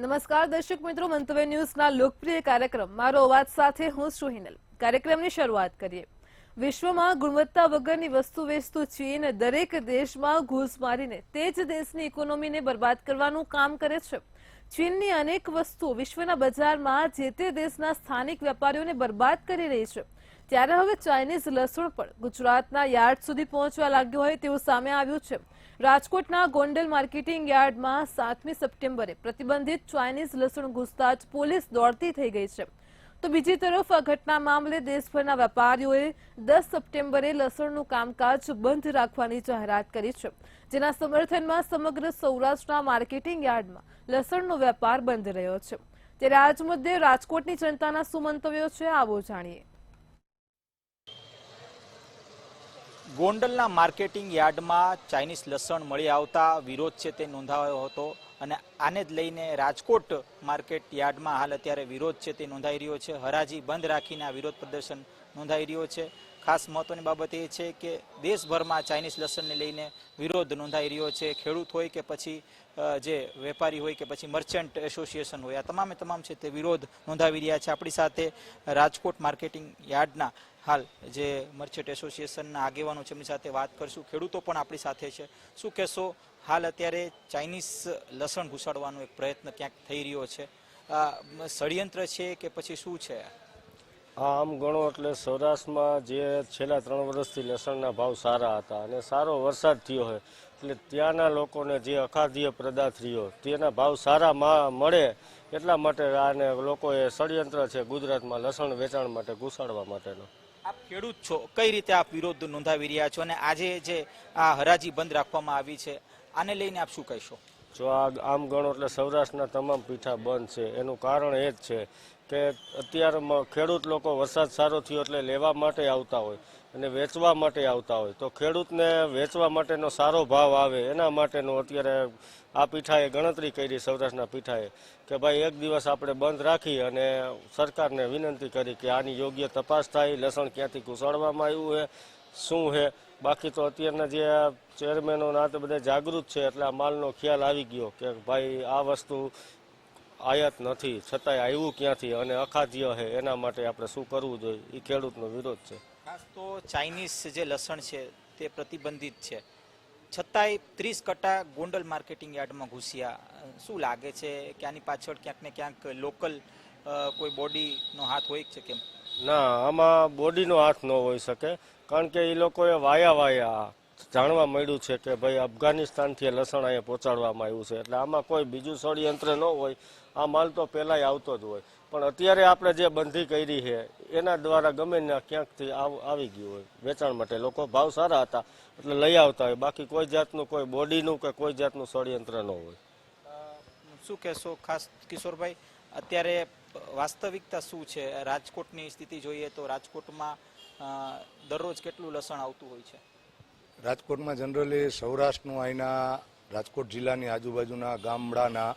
નમસ્કાર દર્શક મિત્રો, મંતવ્ય ન્યૂઝના લોકપ્રિય કાર્યક્રમ મારો અવાજ સાથે હું છું હિનલ। કાર્યક્રમની શરૂઆત કરીએ। વિશ્વમાં ગુણવત્તા વગરની વસ્તુ વેચતું ચીન દરેક દેશમાં ઘૂસ મારીને તે જ દેશની ઇકોનોમીને બરબાદ કરવાનું કામ કરે છે। ચીનની અનેક વસ્તુઓ વિશ્વના બજારમાં જે તે દેશના સ્થાનિક વેપારીઓને બરબાદ કરી રહી છે। ત્યારે હવે ચાઇનીઝ લસણ પણ ગુજરાતના યાર્ડ સુધી પહોંચવા લાગ્યો હોય તેવું સામે આવ્યું છે। રાજકોટના ગોંડલ માર્કેટિંગ યાર્ડમાં 7મી સપ્ટેમ્બરે પ્રતિબંધિત ચાઇનીઝ લસણ ઘૂસતા જ પોલીસ દોડતી થઈ ગઈ છે। તો બીજી તરફ આ ઘટના મામલે દેશભરના વેપારીઓએ 10 સપ્ટેમ્બરે લસણનું કામકાજ બંધ રાખવાની જાહેરાત કરી છે, જેના સમર્થનમાં સમગ્ર સૌરાષ્ટ્રના માર્કેટિંગ યાર્ડમાં લસણનો વેપાર બંધ રહ્યો છે। ત્યારે આજ મુદ્દે રાજકોટની જનતાના શું મંતવ્યો છે, આવો જાણીએ। ગોંડલના માર્કેટિંગ યાર્ડમાં ચાઇનીઝ લસણ મળી આવતા વિરોધ છે તે નોંધાયો હતો અને આને જ લઈને રાજકોટ માર્કેટ યાર્ડમાં હાલ અત્યારે વિરોધ છે તે નોંધાઈ રહ્યો છે। હરાજી બંધ રાખીને આ વિરોધ પ્રદર્શન નોંધાઈ રહ્યો છે। ખાસ મહત્વની બાબત એ છે કે દેશભરમાં ચાઇનીઝ લસણને લઈને વિરોધ નોંધાઈ રહ્યો છે। ખેડૂત હોય કે પછી જે વેપારી હોય કે પછી મર્ચન્ટ એસોસિએશન હોય, આ તમામ છે તે વિરોધ નોંધાવી રહ્યા છે। આપણી સાથે રાજકોટ માર્કેટિંગ યાર્ડના હાલ જે મર્ચન્ટ એસોસિએશનના આગેવાનો છે એમની સાથે વાત કરશું। ખેડૂતો પણ આપણી સાથે છે। શું કહેશો, હાલ અત્યારે ચાઇનીઝ લસણ ઘુસાડવાનો એક પ્રયત્ન ક્યાંક થઈ રહ્યો છે, ષડયંત્ર છે કે પછી શું છે? આમ ગણો એટલે સૌરાષ્ટ્રમાં જે છેલ્લા 3 વર્ષથી લસણના ભાવ સારા હતા અને સારો વરસાદ થયો હોય એટલે ત્યાંના લોકોને જે અખાદ્ય પદાર્થ રહ્યો તેના ભાવ સારા મળે એટલા માટે આને લોકોએ ષડયંત્ર છે ગુજરાતમાં લસણ વેચાણ માટે ઘુસાડવા માટેનો। આપ ખેડૂત છો, કઈ રીતે આપ વિરોધ નોંધાવી રહ્યા છો અને આજે જે આ હરાજી બંધ રાખવામાં આવી છે આને લઈને આપ શું કહેશો? જો આમ ગણો એટલે સૌરાષ્ટ્રના તમામ પીઠા બંધ છે, એનું કારણ એ જ છે કે અત્યારમાં ખેડૂત લોકો વરસાદ સારો થયો એટલે લેવા માટે આવતા હોય અને વેચવા માટે આવતા હોય, તો ખેડૂતને વેચવા માટેનો સારો ભાવ આવે એના માટેનું અત્યારે આ પીઠાએ ગણતરી કરી, સૌરાષ્ટ્રના પીઠાએ, કે ભાઈ એક દિવસ આપણે બંધ રાખી અને સરકારને વિનંતી કરી કે આની યોગ્ય તપાસ થાય, લસણ ક્યાંથી ઘુસાડવામાં આવ્યું છે, શું છે। બાકી તો અત્યારના જે ચેરમેનો ના તે બધા જાગૃત છે એટલે આ માલનો ખ્યાલ આવી ગયો કે ભાઈ આ વસ્તુ આયાત નથી, છતાંય આવ્યું ક્યાંથી અને અખાદ્ય છે, એના માટે આપણે શું કરવું જોઈએ એ ખેડૂતનો વિરોધ છે। ખાસ તો ચાઇનીઝ જે લસણ છે તે પ્રતિબંધિત છે, છતાંય 30 કટ્ટા ગોંડલ માર્કેટિંગ યાર્ડમાં ઘૂસ્યા। શું લાગે છે કે આની પાછળ ક્યાંક ને ક્યાંક લોકલ કોઈ બોડીનો હાથ હોય છે કેમ? ના, આમાં બોડીનો હાથ ન હોઈ શકે, કારણ કે એ લોકોએ વાયા જાણવા મળ્યું છે કે ભાઈ અફઘાનિસ્તાનથી લસણ અહીંયા પહોંચાડવામાં આવ્યું છે, એટલે આમાં કોઈ બીજું ષડયંત્ર ન હોય। આ માલ તો પહેલાંય આવતો જ હોય, પણ અત્યારે આપણે જે બંધી કરી છે એના દ્વારા ગમે ને ક્યાંકથી આવી ગયું હોય વેચાણ માટે, લોકો ભાવ સારા હતા એટલે લઈ આવતા હોય, બાકી કોઈ જાતનું કોઈ બોડીનું કે કોઈ જાતનું ષડયંત્ર ન હોય। શું કહેશો ખાસ કિશોરભાઈ, અત્યારે વાસ્તવિકતા શું છે? રાજકોટની સ્થિતિ જોઈએ તો રાજકોટમાં દરરોજ કેટલું લસણ આવતું હોય છે? રાજકોટમાં જનરલી સૌરાષ્ટ્રનું અહીંના રાજકોટ જિલ્લાની આજુબાજુના ગામડાના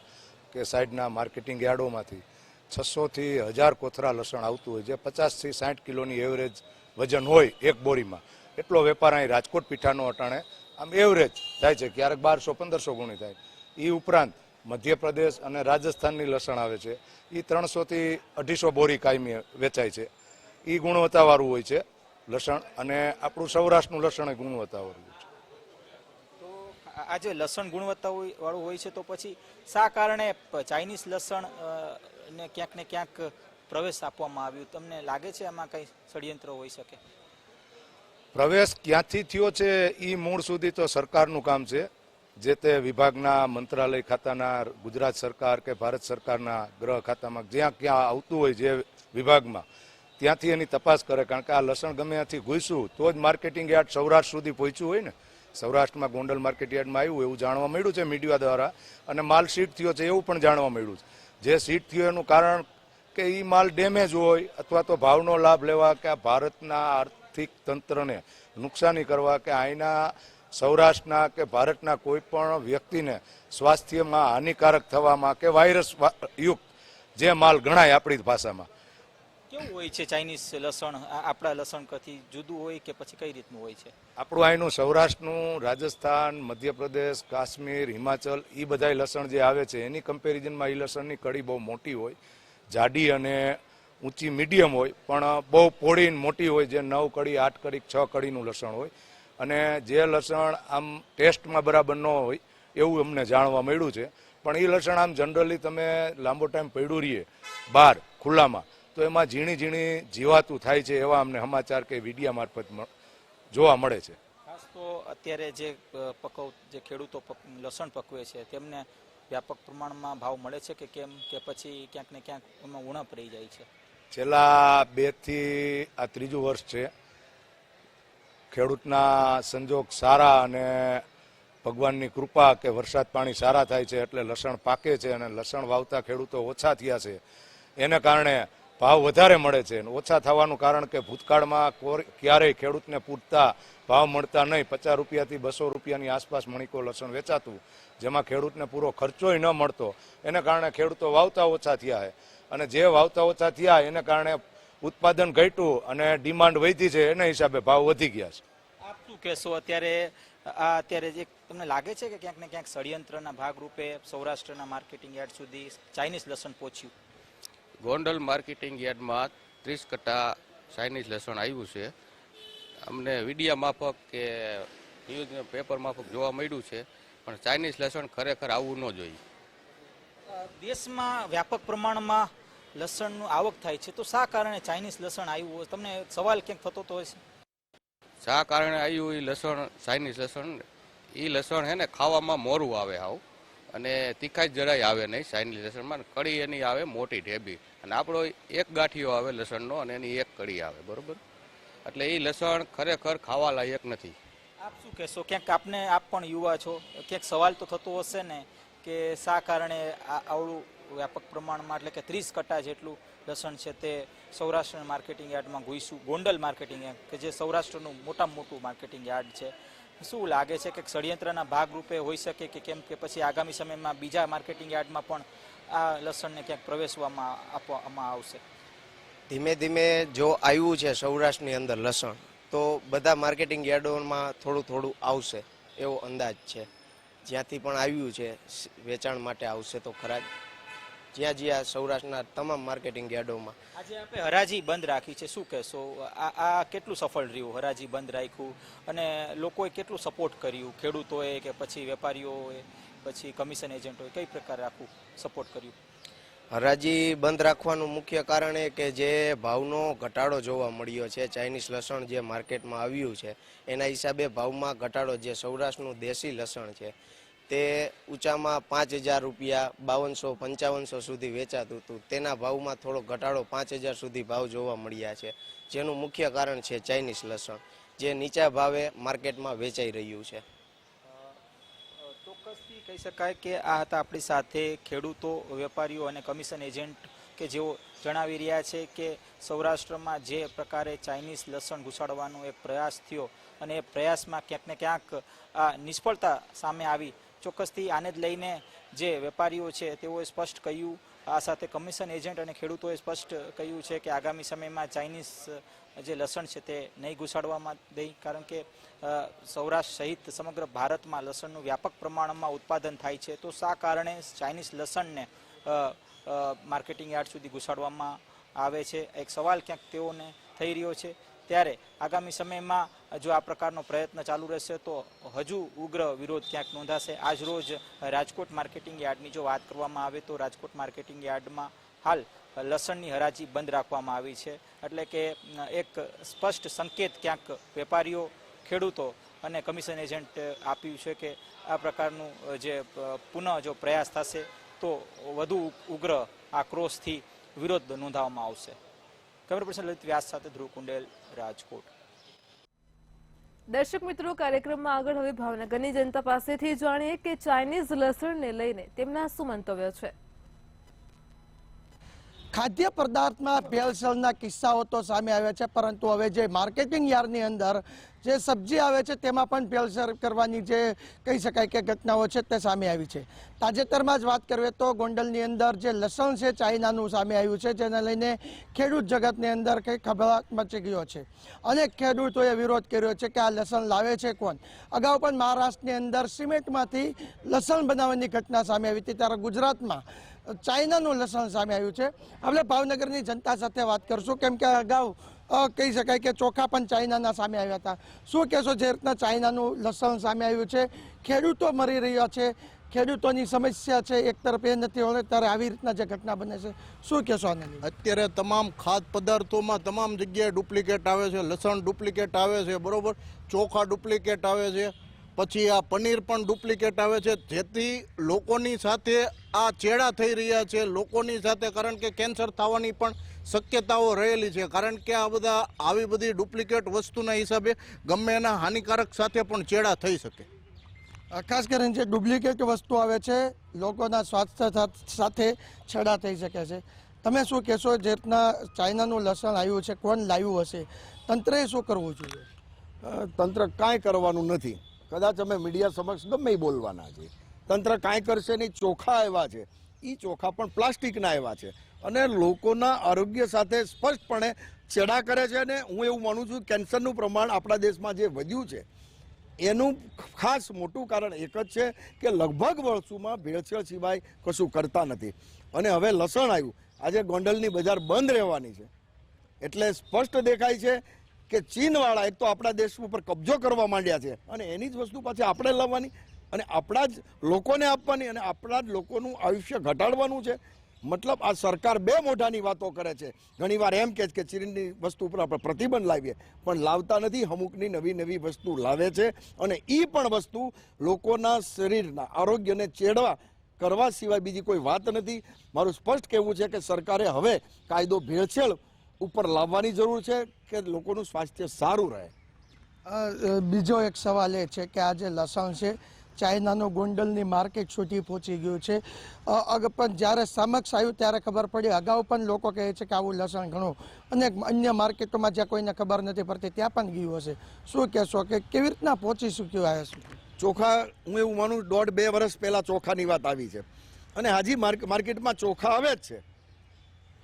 કે સાઈડના માર્કેટિંગ યાર્ડોમાંથી 600 થી 1000 કોથરા લસણ આવતું હોય, જે 50 થી 60 કિલોની એવરેજ વજન હોય એક બોરીમાં। એટલો વેપાર અહીં રાજકોટ પીઠાનો અટાણે આમ એવરેજ થાય છે, ક્યારેક 1200-1500 ગુણી થાય। એ ઉપરાંત મધ્યપ્રદેશ અને રાજસ્થાનની લસણ આવે છે, એ 300 થી 250 બોરી કાયમી વેચાય છે। એ ગુણવત્તાવાળું હોય છે લસણ, અને આપણું સૌરાષ્ટ્રનું લસણ એ ગુણવત્તાવાળું છે। તો આ જે લસણ ગુણવત્તા વાળું હોય છે તો પછી શા કારણે ચાઇનીઝ લસણ ને ક્યાંક ને ક્યાંક પ્રવેશ આપવામાં આવ્યું? તમને લાગે છે આમાં કઈ ષડયંત્ર હોઈ શકે? પ્રવેશ ક્યાંથી થયો છે એ મૂળ સુધી તો સરકારનું કામ છે। જે તે વિભાગના મંત્રાલય ખાતાના, ગુજરાત સરકાર કે ભારત સરકારના ગૃહ ખાતામાં જ્યાં ક્યાં આવતું હોય જે વિભાગમાં, ત્યાંથી એની તપાસ કરે, કારણ કે આ લસણ ગમે ત્યાંથી ઘૂસ્યું તો જ માર્કેટિંગ યાર્ડ સૌરાષ્ટ્ર સુધી પહોંચ્યું હોય ને। સૌરાષ્ટ્રમાં ગોંડલ માર્કેટ યાર્ડમાં આવ્યું એવું જાણવા મળ્યું છે મીડિયા દ્વારા, અને માલ સીટ થયો છે એવું પણ જાણવા મળ્યું છે। જે સીટ થયો એનું કારણ કે એ માલ ડેમેજ હોય અથવા તો ભાવનો લાભ લેવા કે આ ભારતના આર્થિક તંત્રને નુકસાની કરવા કે અહીંના સૌરાષ્ટ્રના કે ભારતના કોઈ પણ વ્યક્તિને સ્વાસ્થ્યમાં હાનિકારક થવામાં કે વાયરસ યુક્ત જે માલ ગણાય આપણી ભાષામાં, કેવું હોય છે ચાઇનીઝ લસણ આપણા લસણ કરથી જુદું હોય કે પછી કઈ રીતનું હોય છે? આપણું અહીંનું સૌરાષ્ટ્રનું, રાજસ્થાન, મધ્યપ્રદેશ, કાશ્મીર, હિમાચલ એ બધાય લસણ જે આવે છે એની કમ્પેરિઝનમાં એ લસણની કડી બહુ મોટી હોય, જાડી અને ઊંચી મીડિયમ હોય, પણ બહુ પોળી ને મોટી હોય, જે 9 કડી 8 કડી 6 કડીનું લસણ હોય. અને જે લસણ આમ ટેસ્ટમાં બરાબર ન હોય એવું અમને જાણવા મળ્યું છે. પણ એ લસણ આમ જનરલી તમે લાંબો ટાઈમ પડ્યું રહીએ બહાર ખુલ્લામાં તો એમાં ઝીણી ઝીણી જીવાતું થાય છે, એવા અમને સમાચાર કે વિડીયા મારફત જોવા મળે છે. ખાસ તો અત્યારે જે ખેડૂતો લસણ પકવે છે તેમને વ્યાપક પ્રમાણમાં ભાવ મળે છે કે કેમ, કે પછી ક્યાંક ને ક્યાંક એમાં ઉણપ રહી જાય છે? છેલ્લા 2 થી આ ત્રીજું વર્ષ છે. ખેડૂતના સંજોગ સારા અને ભગવાનની કૃપા કે વરસાદ પાણી સારા થાય છે એટલે લસણ પાકે છે અને લસણ વાવતા ખેડૂતો ઓછા થયા છે. એને કારણે ભાવ વધારે મળે છે. ઓછા થવાનું કારણ કે ભૂતકાળમાં ક્યારેય ખેડૂતને પૂરતા ભાવ મળતા નહીં. 50 રૂપિયાથી 200 રૂપિયાની આસપાસ મણિકો લસણ વેચાતું, જેમાં ખેડૂતને પૂરો ખર્ચોય ન મળતો. એને કારણે ખેડૂતો વાવતા ઓછા થયા છે અને જે વાવતા ઓછા થયા એને કારણે ઉત્પાદન ઘટ્યું અને ડિમાન્ડ વધી છે, એના હિસાબે ભાવ વધી ગયા છે. આપ શું કહેશો અત્યારે જે તમને લાગે છે કે ક્યાંક ને ક્યાંક ષડયંત્રના ભાગરૂપે સૌરાષ્ટ્રના માર્કેટિંગ યાર્ડ સુધી ચાઇનીઝ લસણ પહોંચ્યું? ગોંડલ માર્કેટિંગ યાર્ડમાં 30 કટ્ટા ચાઇનીઝ લસણ આવ્યું છે. અમને વિડીયા માફક કે ન્યૂઝ પેપર માફક જોવા મળ્યું છે, પણ ચાઇનીઝ લસણ ખરેખર આવવું ન જોઈએ. દેશમાં વ્યાપક પ્રમાણમાં લસણનું આવક થાય છે, તો શા કારણે ચાઇનીઝ લસણ આવ્યું હોય? તમને સવાલ ક્યાંક થતો તો હશે. શા કારણે આવ્યું એ લસણ, ચાઇનીઝ લસણ, એ લસણ હે ને ખાવામાં મોરું આવે હાવ, અને તીખાઈ જરાય આવે નહીં ચાઇનીઝ લસણમાં. કડી એની આવે મોટી ઢેબી, અને આપણો એક ગાંઠિયો આવે લસણનો અને એની એક કડી આવે, બરોબર? એટલે એ લસણ ખરેખર ખાવા લાયક નથી. આપ શું કહેશો? ક્યાંક આપ પણ યુવા છો, ક્યાંક સવાલ તો થતો હશે ને કે શા કારણે આવડું વ્યાપક પ્રમાણમાં, એટલે કે 30 કટ્ટા જેટલું લસણ છે તે સૌરાષ્ટ્ર માર્કેટિંગ યાર્ડમાં ઘૂસ્યું, ગોંડલ માર્કેટિંગ યાર્ડ કે જે સૌરાષ્ટ્રનું મોટામાં મોટું માર્કેટિંગ યાર્ડ છે. શું લાગે છે કે ષડયંત્રના ભાગરૂપે હોઈ શકે કે કેમ, કે પછી આગામી સમયમાં બીજા માર્કેટિંગ યાર્ડમાં પણ આ લસણને ક્યાંક પ્રવેશવામાં આપવામાં આવશે? ધીમે ધીમે જો આવ્યું છે સૌરાષ્ટ્રની અંદર લસણ, તો બધા માર્કેટિંગ યાર્ડોમાં થોડું થોડું આવશે એવો અંદાજ છે. જ્યાંથી પણ આવ્યું છે વેચાણ માટે આવશે તો ખરા જ. જ્યાં સૌરાષ્ટ્રના તમામ માર્કેટિંગ યાર્ડોમાં. આજે આપણે હરાજી બંધ રાખી છે, શું કહેશો? આ કેટલું સફળ રહ્યું હરાજી બંધ રાખ્યું, અને લોકોએ કેટલું સપોર્ટ કર્યું? ખેડૂતોએ કે પછી વેપારીઓએ, પછી કમિશન એજન્ટોએ કઈ પ્રકારે આખું સપોર્ટ કર્યું? હરાજી બંધ રાખવાનું મુખ્ય કારણ એ કે જે ભાવનો ઘટાડો જોવા મળ્યો છે, ચાઇનીઝ લસણ જે માર્કેટમાં આવ્યું છે એના હિસાબે ભાવમાં ઘટાડો, જે સૌરાષ્ટ્રનું દેશી લસણ છે તે ઊંચામાં 5000 રૂપિયા 5200-5500 સુધી વેચાતું હતું, તેના ભાવમાં થોડો ઘટાડો 5000 સુધી ભાવ જોવા મળ્યા છે. જેનું મુખ્ય કારણ છે ચાઇનીઝ લસણ, જે નીચા ભાવે માર્કેટમાં વેચાઈ રહ્યું છે. ચોક્કસથી કહી શકાય કે આ હતા આપણી સાથે ખેડૂતો, વેપારીઓ અને કમિશન એજન્ટ કે જેઓ જણાવી રહ્યા છે કે સૌરાષ્ટ્રમાં જે પ્રકારે ચાઇનીઝ લસણ ઘુસાડવાનો એક પ્રયાસ થયો અને એ પ્રયાસમાં ક્યાંક ને ક્યાંક આ નિષ્ફળતા સામે આવી. ચોક્કસથી આને જ લઈને જે વેપારીઓ છે તેઓએ સ્પષ્ટ કહ્યું, આ સાથે કમિશન એજન્ટ અને ખેડૂતોએ સ્પષ્ટ કહ્યું છે કે આગામી સમયમાં ચાઇનીઝ જે લસણ છે તે નહીં ઘુસાડવામાં દે, કારણ કે સૌરાષ્ટ્ર સહિત સમગ્ર ભારતમાં લસણનું વ્યાપક પ્રમાણમાં ઉત્પાદન થાય છે, તો શા કારણે ચાઇનીઝ લસણને માર્કેટિંગ યાર્ડ સુધી ઘુસાડવામાં આવે છે? એક સવાલ ક્યાંક તેઓને થઈ રહ્યો છે. ત્યારે આગામી સમયમાં જો આ પ્રકારનો પ્રયત્ન ચાલુ રહેશે તો હજુ ઉગ્ર વિરોધ ક્યાંક નોંધાશે. આજ રોજ રાજકોટ માર્કેટિંગ યાર્ડની જો વાત કરવામાં આવે તો રાજકોટ માર્કેટિંગ યાર્ડમાં હાલ લસણની હરાજી બંધ રાખવામાં આવી છે. એટલે કે એક સ્પષ્ટ સંકેત ક્યાંક વેપારીઓ, ખેડૂતો અને કમિશન એજન્ટ આપ્યું છે કે આ પ્રકારનું જે પુનઃ જો પ્રયાસ થશે તો વધુ ઉગ્ર આક્રોશથી વિરોધ નોંધાવવામાં આવશે. કેમેરા પર્સન લલિત વ્યાસ સાથે ધ્રુવ કુંડેલ, રાજકોટ. દર્શક મિત્રો, કાર્યક્રમમાં આગળ હવે ભાવનગરની જનતા પાસેથી જાણીએ કે ચાઇનીઝ લસણને લઈને તેમના શું મંતવ્ય છે. ખાદ્ય પદાર્થમાં ભેળસેળના કિસ્સાઓ તો સામે આવ્યા છે, પરંતુ હવે જે માર્કેટિંગ યાર્ડની અંદર જે સબ્જી આવે છે તેમાં પણ ભેળસેળ કરવાની જે કહી શકાય કે ઘટનાઓ છે તે સામે આવી છે. તાજેતરમાં જ વાત કરીએ તો ગોંડલની અંદર જે લસણ છે ચાઇનાનું સામે આવ્યું છે, જેને લઈને ખેડૂત જગતની અંદર કંઈ ખભડાટ મચી ગયો છે. અનેક ખેડૂતોએ વિરોધ કર્યો છે કે આ લસણ લાવે છે કોણ. અગાઉ પણ મહારાષ્ટ્રની અંદર સિમેન્ટમાંથી લસણ બનાવવાની ઘટના સામે આવી હતી, ત્યારે ગુજરાતમાં ચાઇનાનું લસણ સામે આવ્યું છે. આપણે ભાવનગરની જનતા સાથે વાત કરશું, કેમ કે અગાઉ કહી શકાય કે ચોખા પણ ચાઇનાના સામે આવ્યા હતા. શું કહેશો, જે રીતના ચાઇનાનું લસણ સામે આવ્યું છે, ખેડૂતો મરી રહ્યા છે, ખેડૂતોની સમસ્યા છે, એક તરફ એ નથી હોય ત્યારે આવી રીતના જે ઘટના બને છે, શું કહેશો આના લીધે? અત્યારે તમામ ખાદ્ય પદાર્થોમાં તમામ જગ્યાએ ડુપ્લિકેટ આવે છે. લસણ ડુપ્લિકેટ આવે છે, બરોબર, ચોખા ડુપ્લિકેટ આવે છે, પછી આ પનીર પણ ડુપ્લિકેટ આવે છે, જેથી લોકોની સાથે આ ચેડા થઈ રહ્યા છે લોકોની સાથે, કારણ કે કેન્સર થવાની પણ શક્યતાઓ રહેલી છે, કારણ કે આ બધા આવી બધી ડુપ્લિકેટ વસ્તુના હિસાબે ગમે એના હાનિકારક સાથે પણ ચેડા થઈ શકે. ખાસ કરીને જે ડુપ્લિકેટ વસ્તુ આવે છે લોકોના સ્વાસ્થ્ય સાથે છેડા થઈ શકે છે. તમે શું કહેશો, જે રીતના ચાઇનાનું લસણ આવ્યું છે, કોણ લાવ્યું હશે, તંત્રએ શું કરવું જોઈએ? તંત્ર કાંઈ કરવાનું નથી. કદાચ અમે મીડિયા સમક્ષ ગમે એ બોલવાના છે. તંત્ર કાંઈ કરશે નહીં. ચોખા આવ્યા છે, એ ચોખા પણ પ્લાસ્ટિકના આવ્યા છે અને લોકોના આરોગ્ય સાથે સ્પષ્ટપણે છેડા કરે છે. અને હું એવું માનું છું કેન્સરનું પ્રમાણ આપણા દેશમાં જે વધ્યું છે એનું ખાસ મોટું કારણ એક જ છે કે લગભગ વર્ષોમાં ભેળસેળ સિવાય કશું કરતા નથી. અને હવે લસણ આવ્યું, આજે ગોંડલની બજાર બંધ રહેવાની છે, એટલે સ્પષ્ટ દેખાય છે કે ચીનવાળા એક તો આપણા દેશ ઉપર કબજો કરવા માંડ્યા છે અને એની જ વસ્તુ પાછી આપણે લાવવાની અને આપણા જ લોકોને આપવાની અને આપણા જ લોકોનું આયુષ્ય ઘટાડવાનું છે. મતલબ આ સરકાર બે મોઢાની વાતો કરે છે. ઘણીવાર એમ કહે છે કે ચીનની વસ્તુ ઉપર આપણે પ્રતિબંધ લાવીએ, પણ લાવતા નથી. અમુકની નવી નવી વસ્તુ લાવે છે અને એ પણ વસ્તુ લોકોના શરીરના આરોગ્યને ચેડવા કરવા સિવાય બીજી કોઈ વાત નથી. મારું સ્પષ્ટ કહેવું છે કે સરકારે હવે કાયદો ભેળસેળ ઉપર લાવવાની જરૂર છે કે લોકોનું સ્વાસ્થ્ય સારું રહે. બીજો એક સવાલ એ છે કે આ જે લસણ છે ચાઇનાનું ગોંડલની માર્કેટ સુધી પહોંચી ગયું છે, પણ જ્યારે સમક્ષ આવ્યું ત્યારે ખબર પડી. અગાઉ પણ લોકો કહે છે કે આવું લસણ ઘણું અને અન્ય માર્કેટોમાં જ્યાં કોઈને ખબર નથી પડતી ત્યાં પણ ગયું હશે. શું કહેશો કે કેવી રીતના પહોંચી શક્યું આ? ચોખા, હું એવું માનું 1.5-2 વર્ષ પહેલાં ચોખાની વાત આવી છે અને હાજી માર્કેટમાં ચોખા આવે જ છે.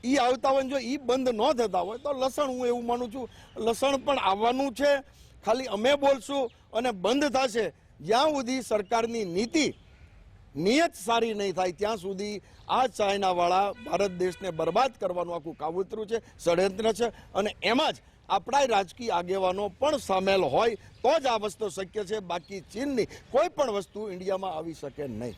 એ આવતા હોય જો એ બંધ ન થતા હોય તો લસણ, હું એવું માનું છું લસણ પણ આવવાનું છે. ખાલી અમે બોલશું અને બંધ થશે. જ્યાં સુધી સરકારની નિયત સારી નહીં થાય ત્યાં સુધી આ ચાઇનાવાળા ભારત દેશને બરબાદ કરવાનું આખું કાવતરું છે, ષડયંત્ર છે. અને એમાં જ આપણા રાજકીય આગેવાનો પણ સામેલ હોય તો જ આ વસ્તુ શક્ય છે. બાકી ચીનની કોઈ પણ વસ્તુ ઇન્ડિયામાં આવી શકે નહીં.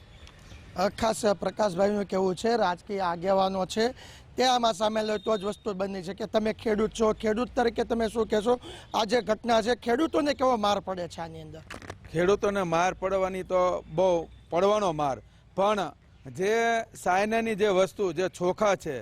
ખાસ પ્રકાશભાઈનું કહેવું છે રાજકીય આગેવાનો છે તે આમાં સામેલ હોય તો જ વસ્તુ બની છે. કે તમે ખેડૂત છો, ખેડૂત તરીકે તમે શું કહેશો, આ જે ઘટના છે ખેડૂતોને કેવો માર પડે છે આની અંદર? ખેડૂતોને માર પડવાની તો બહુ પડવાનો માર, પણ જે ચાઇનાની જે વસ્તુ જે ચોખા છે,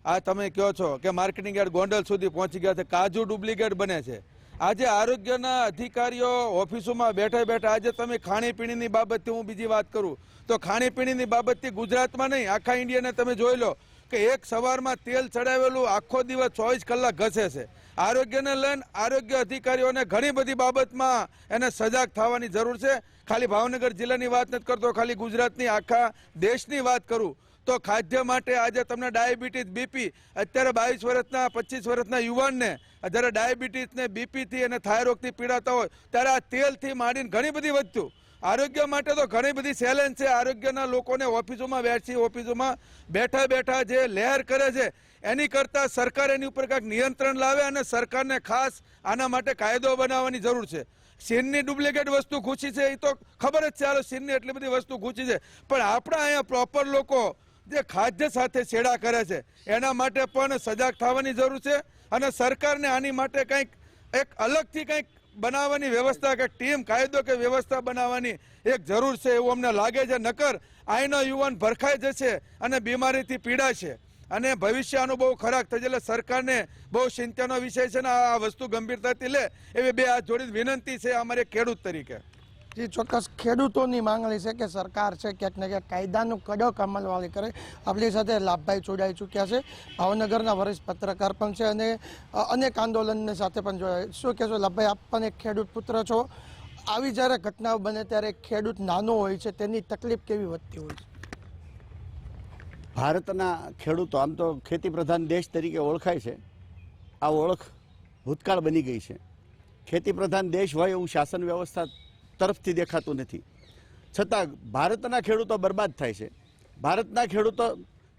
આ તમે કહો છો કે માર્કેટિંગ યાર્ડ ગોંડલ સુધી પહોંચી ગયા છે, કાજુ ડુપ્લિકેટ બને છે. આજે આરોગ્યના અધિકારીઓ ઓફિસોમાં બેઠા બેઠા, આજે તમે ખાણીપીણીની બાબતથી હું બીજી વાત કરું તો ખાણીપીણીની બાબતથી ગુજરાતમાં નહીં આખા ઇન્ડિયાને તમે જોઈ લો કે એક સવારમાં તેલ ચડાવેલું આખો દિવસ 24 કલાક ઘસે છે. આરોગ્યને લઈને આરોગ્ય અધિકારીઓને ઘણી બધી બાબતમાં એને સજાગ થવાની જરૂર છે. ખાલી ભાવનગર જિલ્લાની વાત નથી કરતો, ખાલી ગુજરાતની આખા દેશની વાત કરું તો ખાદ્ય માટે આજે તમને ડાયાબિટીસ, બીપી, અત્યારે 22 વર્ષના 25 વર્ષના યુવાનને જ્યારે ડાયાબિટીસ ને બીપીથી અને થાઇરોઇડથી પીડાતા હોય ત્યારે આ તેલથી માંડીને ઘણી બધી વસ્તુ આરોગ્ય માટે તો ઘણી બધી ચેલેન્જ છે. આરોગ્યના લોકોને ઓફિસોમાં ઓફિસોમાં બેઠા બેઠા જે લહેર કરે છે એની કરતાં સરકાર એની ઉપર કાંઈક નિયંત્રણ લાવે અને સરકારને ખાસ આના માટે કાયદો બનાવવાની જરૂર છે. ચીનની ડુપ્લિકેટ વસ્તુ ઘૂસી છે એ તો ખબર જ છે, ચાલો ચીનની એટલી બધી વસ્તુ ઘૂસી છે, પણ આપણા અહીંયા પ્રોપર લોકો જે ખાદ્ય સાથે છેડા કરે છે એના માટે પણ સજાગ થવાની જરૂર છે. અને સરકારને આની માટે કંઈક એક અલગથી કંઈક બનાવવાની વ્યવસ્થા કે ટીમ કાયદો કે વ્યવસ્થા બનાવવાની એક જરૂર છે એવું અમને લાગે છે. નકર અહીંનો યુવાન ભરખાઈ જશે અને બીમારીથી પીડાશે અને ભવિષ્ય આનું બહુ ખરાબ થશે. એટલે સરકારને બહુ ચિંતાનો વિષય છે ને આ વસ્તુ ગંભીરતાથી લે એવી બે હાથ જોડીને વિનંતી છે અમારે ખેડૂત તરીકે. જે ચોક્કસ ખેડૂતોની માંગણી છે કે સરકાર છે ક્યાંક ને ક્યાંક કાયદાનું કડક અમલવાળી કરે. આપણી સાથે લાભભાઈ જોડાઈ ચૂક્યા છે, ભાવનગરના વરિષ્ઠ પત્રકાર પણ છે અને અનેક આંદોલનની સાથે પણ જોડાય. શું કહેશો લાભભાઈ, આપ પણ એક ખેડૂત પુત્ર છો. આવી જ્યારે ઘટનાઓ બને ત્યારે ખેડૂત નાનો હોય છે, તેની તકલીફ કેવી વધતી હોય છે? ભારતના ખેડૂતો આમ તો ખેતી પ્રધાન દેશ તરીકે ઓળખાય છે. આ ઓળખ ભૂતકાળ બની ગઈ છે. ખેતી પ્રધાન દેશ હોય એવું શાસન વ્યવસ્થા તરફથી દેખાતું નથી. છતાં ભારતના ખેડૂતો બરબાદ થાય છે. ભારતના ખેડૂતો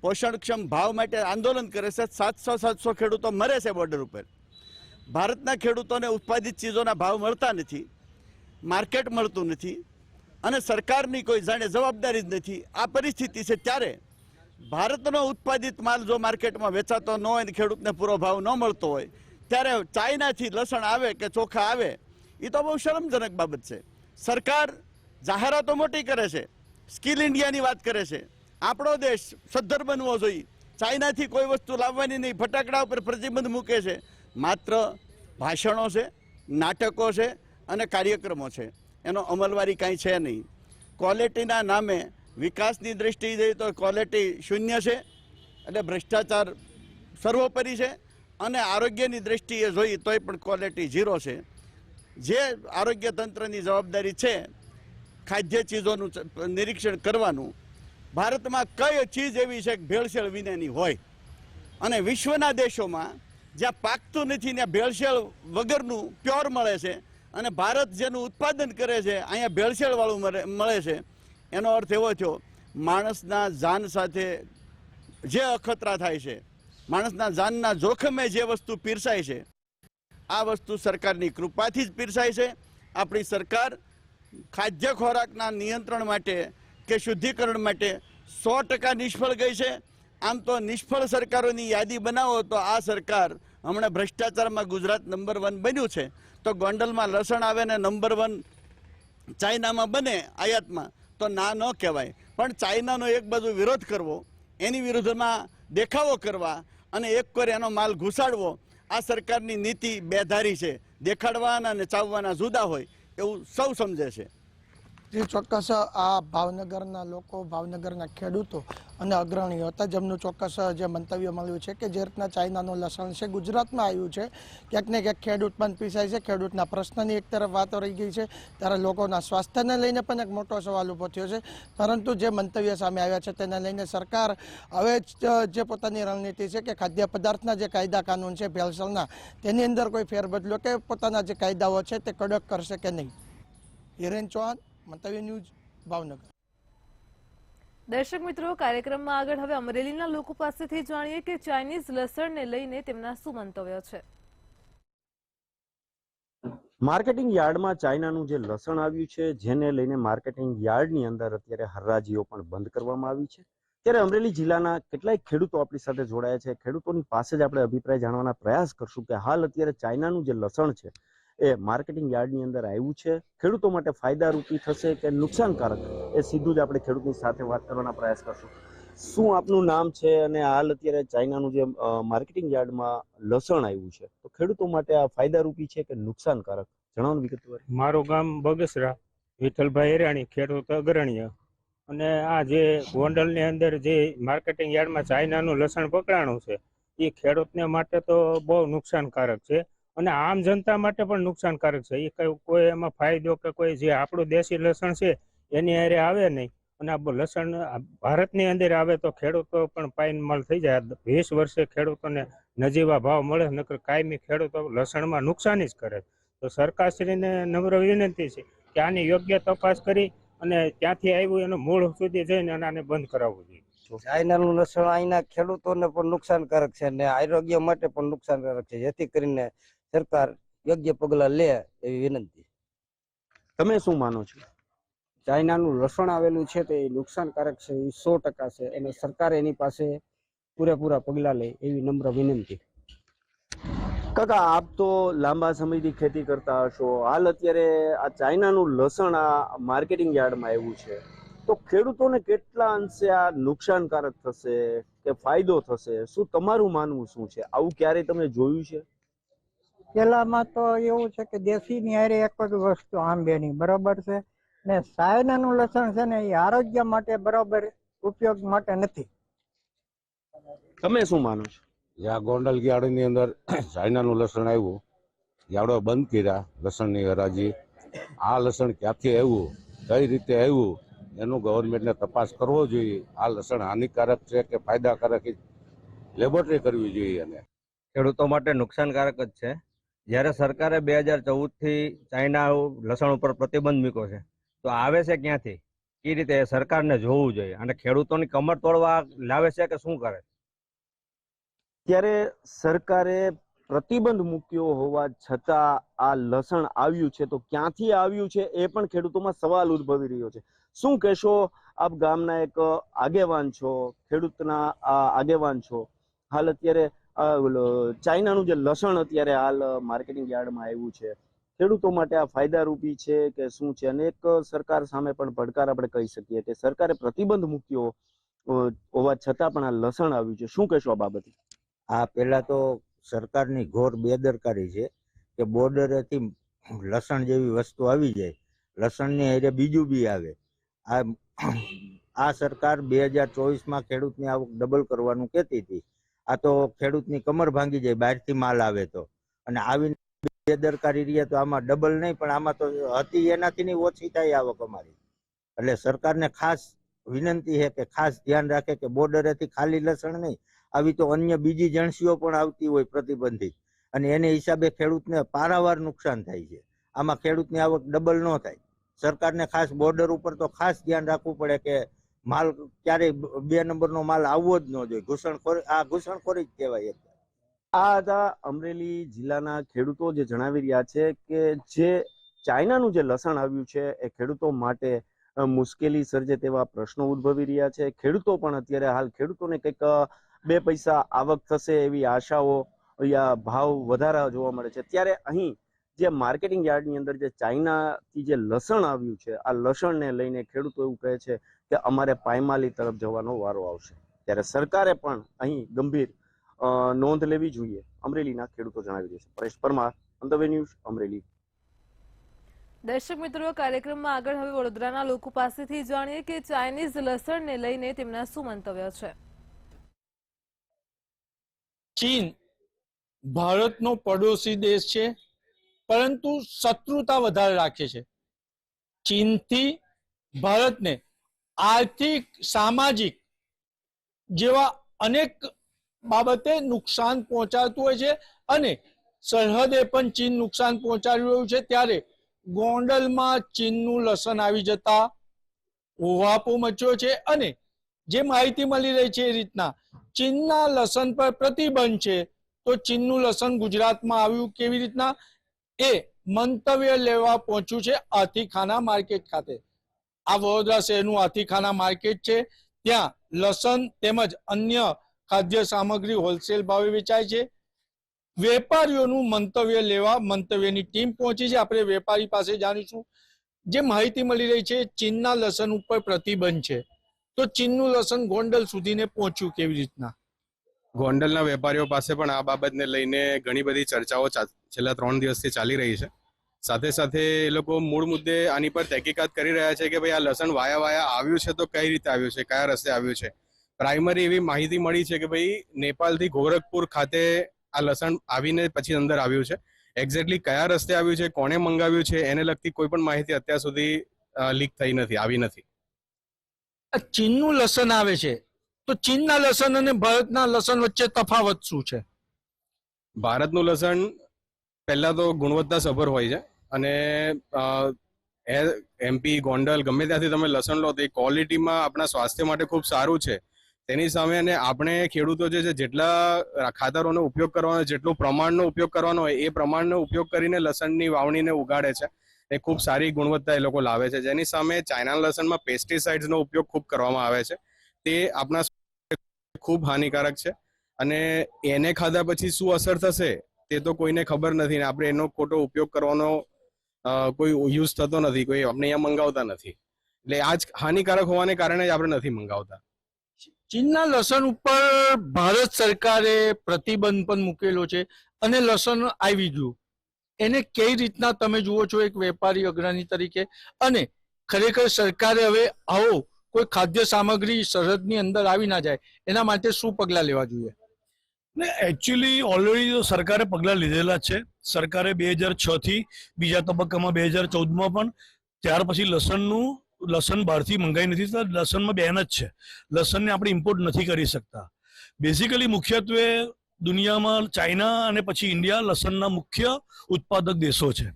પોષણક્ષમ ભાવ માટે આંદોલન કરે છે. 700 ખેડૂતો મરે છે બોર્ડર ઉપર. ભારતના ખેડૂતોને ઉત્પાદિત ચીજોના ભાવ મળતા નથી, માર્કેટ મળતું નથી અને સરકારની કોઈ જાણે જવાબદારી જ નથી. આ પરિસ્થિતિ છે ત્યારે ભારતનો ઉત્પાદિત માલ જો માર્કેટમાં વેચાતો ન હોય અને ખેડૂતને પૂરો ભાવ ન મળતો હોય ત્યારે ચાઇનાથી લસણ આવે કે ચોખા આવે એ તો બહુ શરમજનક બાબત છે. સરકાર જાહેરાતો મોટી કરે છે, સ્કિલ ઇન્ડિયાની વાત કરે છે. આપણો દેશ સદ્ધર બનવો જોઈએ, ચાઇનાથી કોઈ વસ્તુ લાવવાની નહીં, ફટાકડા ઉપર પ્રતિબંધ મૂકે છે. માત્ર ભાષણો છે, નાટકો છે અને કાર્યક્રમો છે, એનો અમલવારી કાંઈ છે નહીં. ક્વોલિટીના નામે વિકાસની દ્રષ્ટિએ જોઈએ તો ક્વોલિટી શૂન્ય છે, એટલે ભ્રષ્ટાચાર સર્વોપરી છે અને આરોગ્યની દ્રષ્ટિએ જોઈએ તોય પણ ક્વોલિટી ઝીરો છે. જે આરોગ્ય તંત્રની જવાબદારી છે ખાદ્ય ચીજોનું નિરીક્ષણ કરવાનું, ભારતમાં કઈ ચીજ એવી છે કે ભેળસેળ વિનાની હોય? અને વિશ્વના દેશોમાં જ્યાં પાકતું નથી ત્યાં ભેળસેળ વગરનું પ્યોર મળે છે અને ભારત જેનું ઉત્પાદન કરે છે અહીંયા ભેળસેળવાળું મળે છે. એનો અર્થ એવો થયો માણસના જાન સાથે જે અખતરા થાય છે, માણસના જાનના જોખમે જે વસ્તુ પીરસાય છે, આ વસ્તુ સરકારની કૃપાથી જ પીરસાય છે. આપણી સરકાર ખાદ્ય ખોરાકના નિયંત્રણ માટે કે શુદ્ધિકરણ માટે 100% નિષ્ફળ ગઈ છે. આમ તો નિષ્ફળ સરકારોની યાદી બનાવો તો આ સરકાર હમણાં ભ્રષ્ટાચારમાં ગુજરાત નંબર 1 બન્યું છે. તો ગોંડલમાં લસણ આવે ને નંબર 1 ચાઇનામાં બને આયાતમાં તો ના ન કહેવાય. પણ ચાઇનાનો એક બાજુ વિરોધ કરવો, એની વિરુદ્ધમાં દેખાવો કરવા અને એક કોર એનો માલ ઘુસાડવો, આ સરકારની નીતિ બેધારી છે. દેખાડવાના અને ચાવવાના જુદા હોય એવું સૌ સમજે છે. જે ચોક્કસ આ ભાવનગરના લોકો, ભાવનગરના ખેડૂતો અને અગ્રણીઓ હતા, જેમનું ચોક્કસ જે મંતવ્ય મળ્યું છે કે જે રીતના ચાઇનાનું લસણ છે ગુજરાતમાં આવ્યું છે, ક્યાંક ને ક્યાંક ખેડૂત પણ પીસાય છે. ખેડૂતના પ્રશ્નની એક તરફ વાતો રહી ગઈ છે, ત્યારે લોકોના સ્વાસ્થ્યને લઈને પણ એક મોટો સવાલ ઊભો થયો છે. પરંતુ જે મંતવ્ય સામે આવ્યા છે તેને લઈને સરકાર હવે જે પોતાની રણનીતિ છે કે ખાદ્ય પદાર્થના જે કાયદા કાનૂન છે ભેળસેળના, તેની અંદર કોઈ ફેરબદલો કે પોતાના જે કાયદાઓ છે તે કડક કરશે કે નહીં. હિરેન ચૌહાણ, મંતવ્ય ન્યૂઝ, ભાવનગર. દર્શક મિત્રો, કાર્યક્રમમાં આગળ હવે અમરેલીના લોકો પાસેથી જાણીએ કે ચાઇનીઝ લસણને લઈને તેમના શું મંતવ્ય છે. માર્કેટિંગ યાર્ડમાં ચાઇનાનું જે લસણ આવ્યું છે, જેને લઈને માર્કેટિંગ યાર્ડની અંદર અત્યારે હરાજીઓ પણ બંધ કરવામાં આવી છે. ત્યારે અમરેલી જિલ્લાના કેટલાય ખેડૂતો આપણી સાથે જોડાયા છે. ખેડૂતોની પાસે જ આપણે અભિપ્રાય જાણવાના પ્રયાસ કરશું કે હાલ અત્યારે ચાઇનાનું જે લસણ છે એ માર્કેટિંગ યાર્ડની અંદર આવ્યું છે, ખેડૂતો માટે ફાયદારૂપી થશે કે નુકસાનકારક, એ સીધું જ આપણે ખેડૂતની સાથે વાત કરવાના પ્રયાસ કરશું. શું આપનું નામ છે અને હાલ અત્યારે ચાઇનાનું જે માર્કેટિંગ યાર્ડમાં લસણ આવ્યું છે તો ખેડૂતો માટે આ ફાયદારૂપી છે કે નુકસાનકારક, જણાવો વિગતવાર. મારું ગામ બગસરા, વિઠ્ઠલભાઈ હેરાણી, ખેડૂત અગ્રણીય. અને આ જે ગોંડલની અંદર જે માર્કેટિંગ યાર્ડમાં ચાઇનાનું લસણ પકડાણું છે એ ખેડૂતને માટે તો બહુ નુકસાનકારક છે અને આમ જનતા માટે પણ નુકસાનકારક છે. એ કોઈ એમાં ફાયદો કે કોઈ જે આપણું દેશી લસણ છે એની હારે આવે નહીં અને આ લસણ ભારતની અંદર આવે તો ખેડૂતો પણ પાયમાલ થઈ જાય. 20 વર્ષે ખેડૂતોને નજીવા ભાવ મળે, નકર કાયમી ખેડૂતો લસણમાં નુકસાની જ કરે. તો સરકારશ્રીને નમ્ર વિનંતી છે કે આની યોગ્ય તપાસ કરી અને ત્યાંથી આવ્યું એનું મૂળ સુધી જઈને આને બંધ કરાવવું જોઈએ. ચાઇનાનું લસણ અહીંના ખેડૂતોને પણ નુકસાનકારક છે અને આરોગ્ય માટે પણ નુકસાનકારક છે, જેથી કરીને સરકાર યોગ્ય પગલાં લે એવી વિનંતી. તમે શું માનો છો? ચાઇનાનું લસણ આવેલું છે તે નુકસાનકારક છે, એ 100% છે અને સરકાર એની પાસે પૂરેપૂરા પગલાં લે એવી નમ્ર વિનંતી. કાકા, આપ તો લાંબા સમયથી ખેતી કરતા હશો, હાલ અત્યારે આ ચાઇનાનું લસણ આ માર્કેટિંગ યાર્ડમાં આવ્યું છે તો ખેડૂતોને કેટલા અંશે આ નુકસાનકારક થશે કે ફાયદો થશે? શું તમારું માનવું શું છે? આવું ક્યારેય તમે જોયું છે? પેલામાં તો એવું છે કે દેશીની હારે એક જ વસ્તુ આંબેની બરાબર છે, ને સાયનાનું લસણ છે ને એ આરોગ્ય માટે બરાબર ઉપયોગ માટે નથી. તમે શું માનો છો? જ્યાં ગોંડલ યાર્ડની અંદર ચાઇનાનું લસણ આવ્યું, યાર્ડો બંધ કર્યા લસણની હરાજી. આ લસણ ક્યાંથી આવ્યું, કઈ રીતે આવ્યું, એનું ગવર્મેન્ટને તપાસ કરવો જોઈએ. આ લસણ હાનિકારક છે કે ફાયદાકારક, લેબોરેટરી કરવી જોઈએ. અને ખેડૂતો માટે નુકસાનકારક જ છે. જ્યારે સરકારે 2014થી ચાઇના લસણ ઉપર પ્રતિબંધ મૂક્યો છે, તો આવે છે ક્યાંથી, એ રીતે સરકારને જોવું જોઈએ. અને ખેડૂતોની કમર તોડવા લાવે છે કે શું કરે? ત્યારે સરકારે પ્રતિબંધ મૂક્યો હોવા છતાં આ લસણ આવ્યું છે, તો ક્યાંથી આવ્યું છે એ પણ ખેડૂતોમાં સવાલ ઉદ્ભવી રહ્યો છે. શું કહેશો? આપ ગામના એક આગેવાન છો, ખેડૂતના આગેવાન છો. હાલ અત્યારે ચાઇનાનું જે લસણ અત્યારે હાલ માર્કેટિંગ યાર્ડમાં આવ્યું છે, ખેડૂતો માટે આ ફાયદારૂપી છે કે શું છે? અને એક સરકાર સામે પણ પડકાર આપણે કહી શકીએ કે સરકારે પ્રતિબંધ મૂક્યો હોવા છતાં પણ આ લસણ આવ્યું છે. શું કહેશો આ બાબતે? આ પહેલા તો સરકારની ઘોર બેદરકારી છે કે બોર્ડરેથી લસણ જેવી વસ્તુ આવી જાય, લસણની હારે બીજું બી આવે. આ સરકાર 2024માં ખેડૂતની આવક ડબલ કરવાનું કહેતી હતી. આ તો ખેડૂતની કમર ભાંગી જાય બહારથી માલ આવે તો. અને આવીને બેદરકારી રહે તો આમાં ડબલ નહીં પણ આમાં તો હતી એનાથી ઓછી થાય આવક અમારી. એટલે સરકારને ખાસ વિનંતી છે કે ખાસ ધ્યાન રાખે કે બોર્ડરેથી ખાલી લસણ નહીં, આવી તો અન્ય બીજી જણસીઓ પણ આવતી હોય પ્રતિબંધિત, અને એને હિસાબે ખેડૂતને પારાવાર નુકસાન થાય છે. આમાં ખેડૂતની આવક ડબલ ન થાય. સરકારને ખાસ બોર્ડર ઉપર તો ખાસ ધ્યાન રાખવું પડે કે માલ ક્યારેય 2 નંબરનો માલ આવવો જ ન જોઈએ. ઘૂસણખોરી, આ ઘૂસણખોરી જ કહેવાય. આ હતા અમરેલી જિલ્લાના ખેડૂતો જે જણાવી રહ્યા છે કે જે ચાઇનાનું જે લસણ આવ્યું છે એ ખેડૂતો માટે મુશ્કેલી સર્જે તેવા પ્રશ્નો ઉદ્ભવી રહ્યા છે. ખેડૂતો પણ અત્યારે હાલ ખેડૂતોને કંઈક 2 પૈસા આવક થશે એવી આશાઓ યા ભાવ વધારા જોવા મળે છે. ત્યારે અહીં જે માર્કેટિંગ યાર્ડની અંદર જે ચાઇનાથી જે લસણ આવ્યું છે, આ લસણને લઈને ખેડૂતો એવું કહે છે કે અમારે પાયમાલી તરફ જવાનો વારો આવશે. ત્યારે સરકારે પણ અહીં ગંભીર નોંધ લેવી જોઈએ, અમરેલીના ખેડૂતો જણાવી રહ્યા છે. પરેશ પરમાર, અંતવે ન્યૂઝ, અમરેલી. દર્શક મિત્રો, કાર્યક્રમમાં આગળ હવે વડોદરાના લોકો પાસેથી જાણીએ કે ચાઇનીઝ લસણને લઈને તેમના શું મંતવ્ય છે. ચીન ભારતનો પડોશી દેશ છે, પરંતુ શત્રુતા વધારે રાખે છે. ચીનથી ભારતને આર્થિક, સામાજિક જેવા અનેક બાબતે નુકસાન પહોંચાડતું હોય છે, અને સરહદે પણ ચીન નુકસાન પહોંચાડી રહ્યું છે. ત્યારે ગોંડલમાં ચીનનું લસણ આવી જતા હોહાપો મચ્યો છે, અને જે માહિતી મળી રહી છે એ રીતના ચીનના લસણ પર પ્રતિબંધ છે, તો ચીનનું લસણ ગુજરાતમાં આવ્યું કેવી રીતના, એ મંતવ્ય લેવા પહોંચ્યું છે હાથીખાના માર્કેટ ખાતે. આ વડોદરા શહેરનું હાથીખાના માર્કેટ છે. ત્યાં લસણ તેમજ અન્ય ખાદ્ય સામગ્રી હોલસેલ ભાવે વેચાય છે. વેપારીઓનું મંતવ્ય લેવા મંતવ્યની ટીમ પહોંચી છે. આપણે વેપારી પાસે જાણીશું. જે માહિતી મળી રહી છે, ચીનના લસણ ઉપર પ્રતિબંધ છે, તો ચીનનું લસણ ગોંડલ સુધીને પહોંચ્યું કેવી રીતના? ગોંડલના વેપારીઓ પાસે પણ આ બાબતને લઈને ઘણી બધી ચર્ચાઓ છેલ્લા 3 દિવસથી ચાલી રહી છે. સાથે સાથે એ લોકો મૂળ મુદ્દે આની પર તહેકીકાત કરી રહ્યા છે કે ભાઈ આ લસણ વાયા આવ્યું છે તો કઈ રીતે આવ્યું છે, કયા રસ્તે આવ્યું છે. પ્રાઇમરી એવી માહિતી મળી છે કે ભાઈ નેપાળથી ગોરખપુર ખાતે આ લસણ આવીને પછી અંદર આવ્યું છે. એક્ઝેક્ટલી કયા રસ્તે આવ્યું છે, કોણે મંગાવ્યું છે, એને લગતી કોઈ પણ માહિતી અત્યાર સુધી લીક થઈ નથી, આવી નથી. ચીનનું લસણ આવે છે, તો ચીનના લસણ અને ભારતના લસણ વચ્ચે તફાવત શું છે? ભારતનું લસણ પહેલા તો ગુણવત્તા સભર હોય છે, અને એમપી, ગોંડલ ગમે ત્યાંથી તમે લસણ લો તો એ ક્વોલિટીમાં આપણા સ્વાસ્થ્ય માટે ખૂબ સારું છે. તેની સામે અને આપણે ખેડૂતો જે છે જેટલા ખાતરોનો ઉપયોગ કરવાનો, જેટલું પ્રમાણનો ઉપયોગ કરવાનો હોય એ પ્રમાણનો ઉપયોગ કરીને લસણની વાવણીને ઉગાડે છે. એ ખૂબ સારી ગુણવત્તા એ લોકો લાવે છે. જેની સામે ચાઇના લસણમાં પેસ્ટિસાઇડ્સનો ઉપયોગ ખૂબ કરવામાં આવે છે. તે આપણા ખૂબ હાનિકારક છે, અને એને ખાધા પછી શું અસર થશે તે તો કોઈને ખબર નથી, ને આપણે એનો ખોટો ઉપયોગ કરવાનો કોઈ યુઝ થતો નથી, કોઈ આપણે અહીંયા મંગાવતા નથી. એટલે આ જ હાનિકારક હોવાને કારણે જ આપણે નથી મંગાવતા. ચીનના લસણ ઉપર ભારત સરકારે પ્રતિબંધ પણ મૂકેલો છે, અને લસણ આવી ગયું. એને કઈ રીતના તમે જુઓ છો એક વેપારી અગ્રણી તરીકે, અને ખરેખર સરકારે હવે આવો કોઈ ખાદ્ય સામગ્રી સરહદની અંદર આવી ના જાય એના માટે શું પગલાં લેવા જોઈએ? ને એકચ્યુઅલી ઓલરેડી સરકારે પગલાં લીધેલા છે. સરકારે 2006 થી બીજા તબક્કામાં 2014માં પણ, ત્યાર પછી લસણ બહારથી મંગાવી નથી શકતા. લસણમાં બેન જ છે. લસણને આપણે ઇમ્પોર્ટ નથી કરી શકતા. બેઝિકલી મુખ્યત્વે દુનિયામાં ચાઇના અને પછી ઇન્ડિયા લસણના મુખ્ય ઉત્પાદક દેશો છે.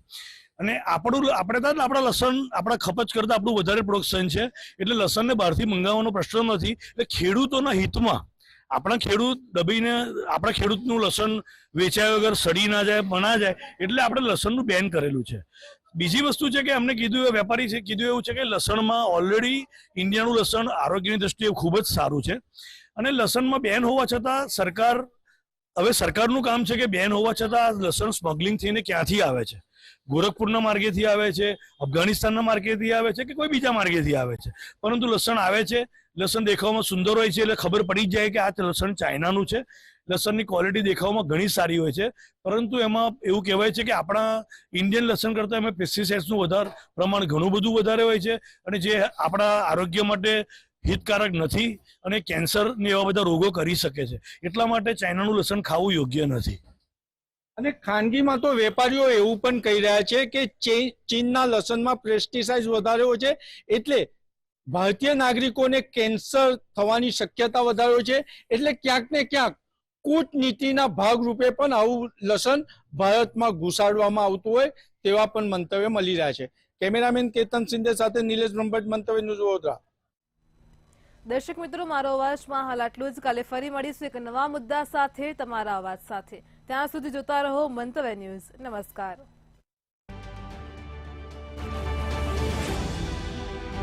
અને આપણા લસણ આપણા ખપત કરતા આપણું વધારે પ્રોડક્શન છે. એટલે લસણને બહારથી મંગાવવાનો પ્રશ્ન નથી. એટલે ખેડૂતોના હિતમાં આપણા ખેડૂત દબાઈને આપણા ખેડૂતનું લસણ વેચાયા વગર સડી ના જાય, બના જાય, એટલે આપણે લસણનું બેન કરેલું છે. બીજી વસ્તુ છે કે અમને કીધું, વેપારી છે કીધું એવું છે કે લસણમાં ઓલરેડી ઇન્ડિયાનું લસણ આરોગ્યની દ્રષ્ટિએ ખૂબ જ સારું છે. અને લસણમાં બેન હોવા છતાં સરકારનું કામ છે કે બેન હોવા છતાં લસણ સ્મગલિંગ થઈને ક્યાંથી આવે છે, ગોરખપુરના માર્ગેથી આવે છે, અફઘાનિસ્તાનના માર્ગેથી આવે છે કે કોઈ બીજા માર્ગેથી આવે છે, પરંતુ લસણ આવે છે. લસણ દેખાવામાં સુંદર હોય છે એટલે ખબર પડી જ જાય કે આ લસણ ચાઇનાનું છે. લસણની ક્વોલિટી દેખાવામાં ઘણી સારી હોય છે, પરંતુ એમાં એવું કહેવાય છે કે આપણા ઇન્ડિયન લસણ કરતાં એમાં પેસ્ટિસાઇડ્સનું પ્રમાણ ઘણું બધું વધારે હોય છે, અને જે આપણા આરોગ્ય માટે હિતકારક નથી અને કેન્સર ને એવા બધા રોગો કરી શકે છે. એટલા માટે ચાઇનાનું લસણ ખાવું યોગ્ય નથી. અને ખાનગીમાં તો વેપારીઓ એવું પણ કહી રહ્યા છે કે ચીનના લસણમાં પેસ્ટિસાઇડ વધારે હોય છે, એટલે ભારતીય નાગરિકોને કેન્સર થવાની શક્યતા વધારે હોય છે. એટલે ક્યાંક ને ક્યાંક કૂટનીતિના ભાગરૂપે પણ આવું લસણ ભારતમાં ઘુસાડવામાં આવતું હોય તેવા પણ મંતવ્ય મળી રહ્યા છે. કેમેરામેન કેતન સિંધે સાથે નિલેશ બ્રહ્મભટ્ટ, મંતવ્ય ન્યૂઝ વડોદરા. દર્શક મિત્રો, મારો અવાજમાં હાલ આટલું જ. કાલે ફરી મળીશું એક નવા મુદ્દા સાથે, તમારા અવાજ સાથે. ત્યાં સુધી જોતા રહો મંતવ્ય ન્યૂઝ. નમસ્કાર.